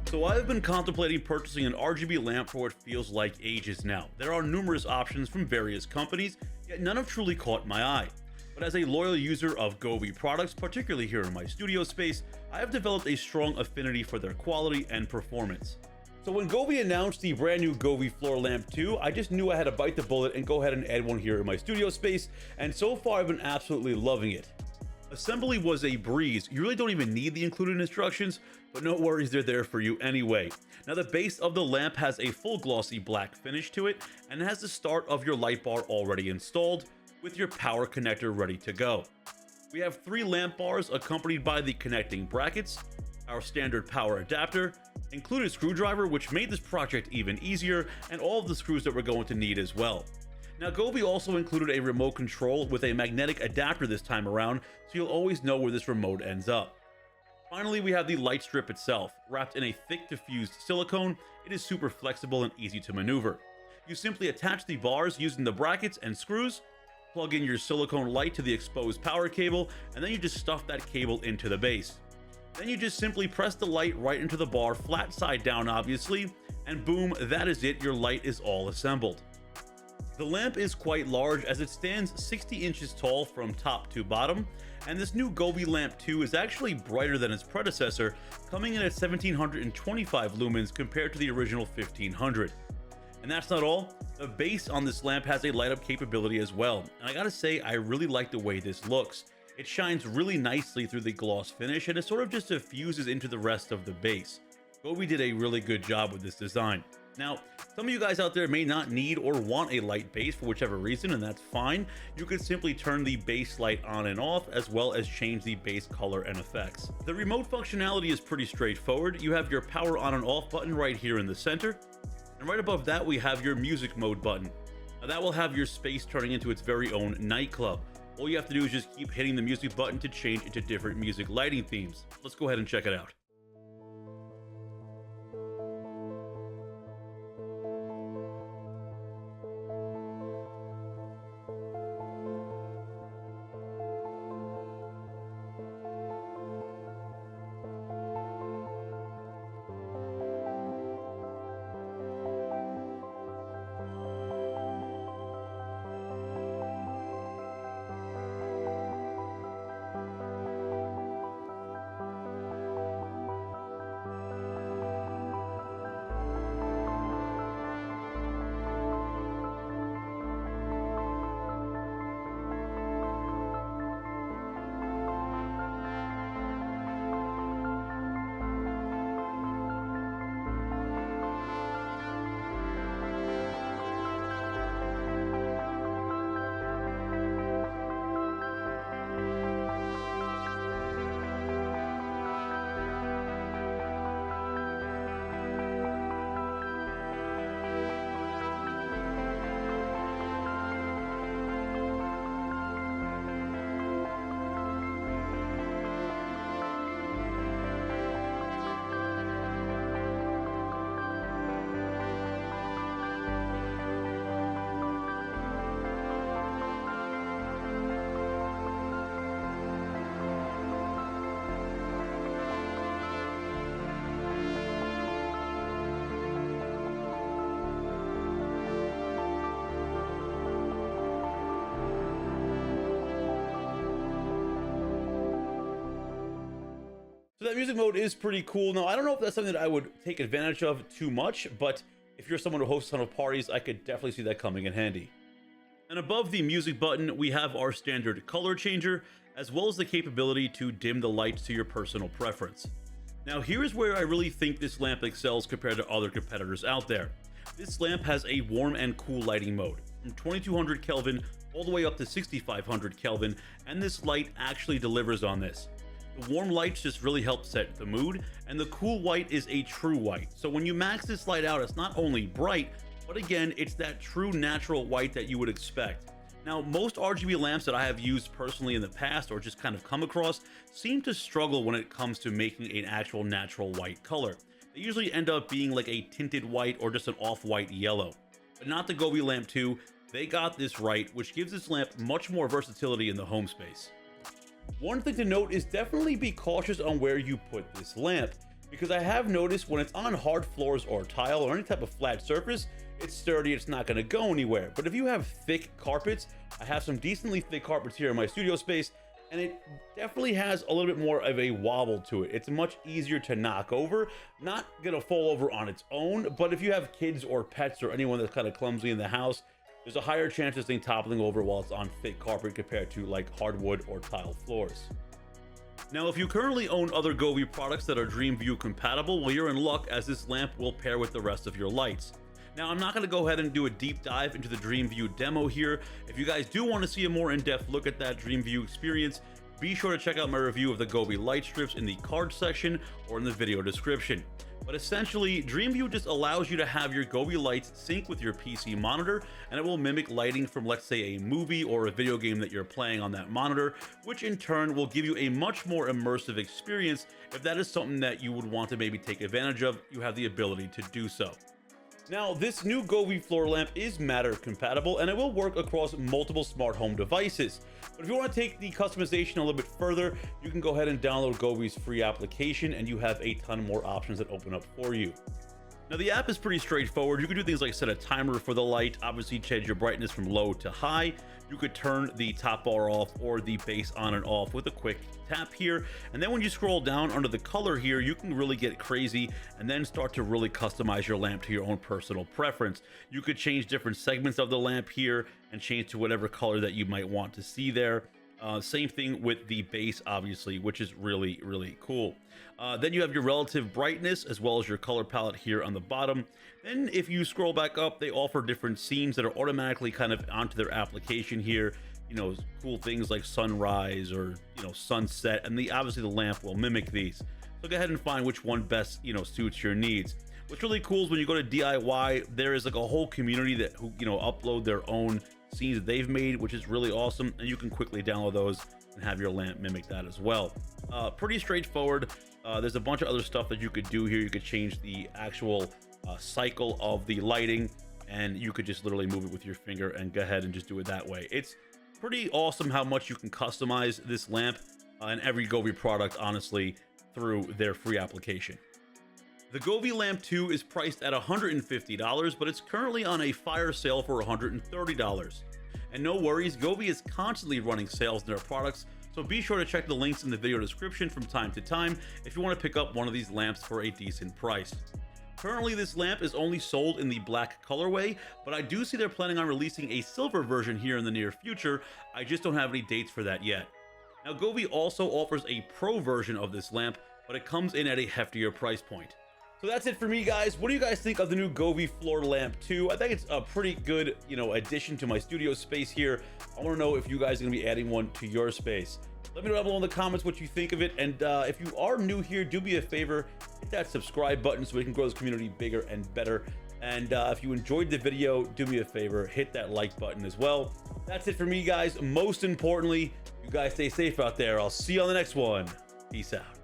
So I've been contemplating purchasing an RGB lamp for what feels like ages now. There are numerous options from various companies, yet none have truly caught my eye. But as a loyal user of Govee products, particularly here in my studio space, I have developed a strong affinity for their quality and performance. So when Govee announced the brand new Govee Floor Lamp 2, I just knew I had to bite the bullet and go ahead and add one here in my studio space, and so far I've been absolutely loving it. Assembly was a breeze. You really don't even need the included instructions, but no worries, they're there for you anyway. Now the base of the lamp has a full glossy black finish to it, and has the start of your light bar already installed, with your power connector ready to go. We have 3 lamp bars accompanied by the connecting brackets, our standard power adapter, included screwdriver which made this project even easier, and all of the screws that we're going to need as well. Now Govee also included a remote control with a magnetic adapter this time around, so you'll always know where this remote ends up. Finally, we have the light strip itself. Wrapped in a thick diffused silicone, it is super flexible and easy to maneuver. You simply attach the bars using the brackets and screws, plug in your silicone light to the exposed power cable, and then you just stuff that cable into the base. Then you just simply press the light right into the bar, flat side down obviously, and boom, that is it, your light is all assembled. The lamp is quite large as it stands 60 inches tall from top to bottom, and this new Govee Lamp 2 is actually brighter than its predecessor, coming in at 1725 lumens compared to the original 1500. And that's not all, the base on this lamp has a light up capability as well, and I gotta say I really like the way this looks. It shines really nicely through the gloss finish and it sort of just diffuses into the rest of the base. Govee did a really good job with this design. Now, some of you guys out there may not need or want a light base for whichever reason, and that's fine. You could simply turn the base light on and off, as well as change the base color and effects. The remote functionality is pretty straightforward. You have your power on and off button right here in the center, and right above that we have your music mode button. Now that will have your space turning into its very own nightclub. All you have to do is just keep hitting the music button to change into different music lighting themes. Let's go ahead and check it out. So that music mode is pretty cool. Now, I don't know if that's something that I would take advantage of too much, but if you're someone who hosts a ton of parties, I could definitely see that coming in handy. And above the music button, we have our standard color changer, as well as the capability to dim the lights to your personal preference. Now, here's where I really think this lamp excels compared to other competitors out there. This lamp has a warm and cool lighting mode, from 2200 Kelvin all the way up to 6500 Kelvin, and this light actually delivers on this. The warm lights just really help set the mood, and the cool white is a true white. So when you max this light out, it's not only bright, but again, it's that true natural white that you would expect. Now, most RGB lamps that I have used personally in the past or just kind of come across seem to struggle when it comes to making an actual natural white color. They usually end up being like a tinted white or just an off-white yellow. But not the Govee Lamp 2, they got this right, which gives this lamp much more versatility in the home space. One thing to note is definitely be cautious on where you put this lamp. because I have noticed when it's on hard floors or tile or any type of flat surface, it's sturdy, it's not going to go anywhere. But if you have thick carpets, I have some decently thick carpets here in my studio space, and it definitely has a little bit more of a wobble to it. It's much easier to knock over, not gonna fall over on its own, but if you have kids or pets or anyone that's kind of clumsy in the house, there's a higher chance of this thing toppling over while it's on thick carpet compared to like hardwood or tile floors. Now, if you currently own other Govee products that are Dreamview compatible, well, you're in luck, as this lamp will pair with the rest of your lights. Now, I'm not going to go ahead and do a deep dive into the Dreamview demo here. If you guys do want to see a more in-depth look at that Dreamview experience, be sure to check out my review of the Govee light strips in the card section or in the video description. But essentially, Dreamview just allows you to have your Govee lights sync with your PC monitor, and it will mimic lighting from, let's say, a movie or a video game that you're playing on that monitor, which in turn will give you a much more immersive experience. If that is something that you would want to maybe take advantage of, you have the ability to do so. Now, this new Govee floor lamp is Matter compatible, and it will work across multiple smart home devices. But if you want to take the customization a little bit further, you can go ahead and download Govee's free application, and you have a ton more options that open up for you. Now, the app is pretty straightforward. You can do things like set a timer for the light, obviously change your brightness from low to high. You could turn the top bar off or the base on and off with a quick tap here. And then when you scroll down under the color here, you can really get crazy and then start to really customize your lamp to your own personal preference. You could change different segments of the lamp here and change to whatever color that you might want to see there. Same thing with the base, obviously, which is really, really cool. Then you have your relative brightness as well as your color palette here on the bottom. Then if you scroll back up, they offer different scenes that are automatically kind of onto their application here. You know, cool things like sunrise or, you know, sunset, and obviously the lamp will mimic these. So go ahead and find which one best, you know, suits your needs. What's really cool is when you go to DIY, there is like a whole community that who, you know, upload their own scenes that they've made, which is really awesome, and you can quickly download those and have your lamp mimic that as well. Pretty straightforward. There's a bunch of other stuff that you could do here. You could change the actual cycle of the lighting, and you could just literally move it with your finger and go ahead and just do it that way. It's pretty awesome how much you can customize this lamp and every Govee product, honestly, through their free application. The Govee Lamp 2 is priced at $150, but it's currently on a fire sale for $130. And no worries, Govee is constantly running sales in their products, so be sure to check the links in the video description from time to time if you want to pick up one of these lamps for a decent price. Currently, this lamp is only sold in the black colorway, but I do see they're planning on releasing a silver version here in the near future. I just don't have any dates for that yet. Now, Govee also offers a pro version of this lamp, but it comes in at a heftier price point. So that's it for me, guys. What do you guys think of the new Govee Floor Lamp 2? I think it's a pretty good, you know, addition to my studio space here. I want to know if you guys are going to be adding one to your space. Let me know down below in the comments what you think of it. And if you are new here, do me a favor, hit that subscribe button so we can grow this community bigger and better. And if you enjoyed the video, do me a favor, hit that like button as well. That's it for me, guys. Most importantly, you guys stay safe out there. I'll see you on the next one. Peace out.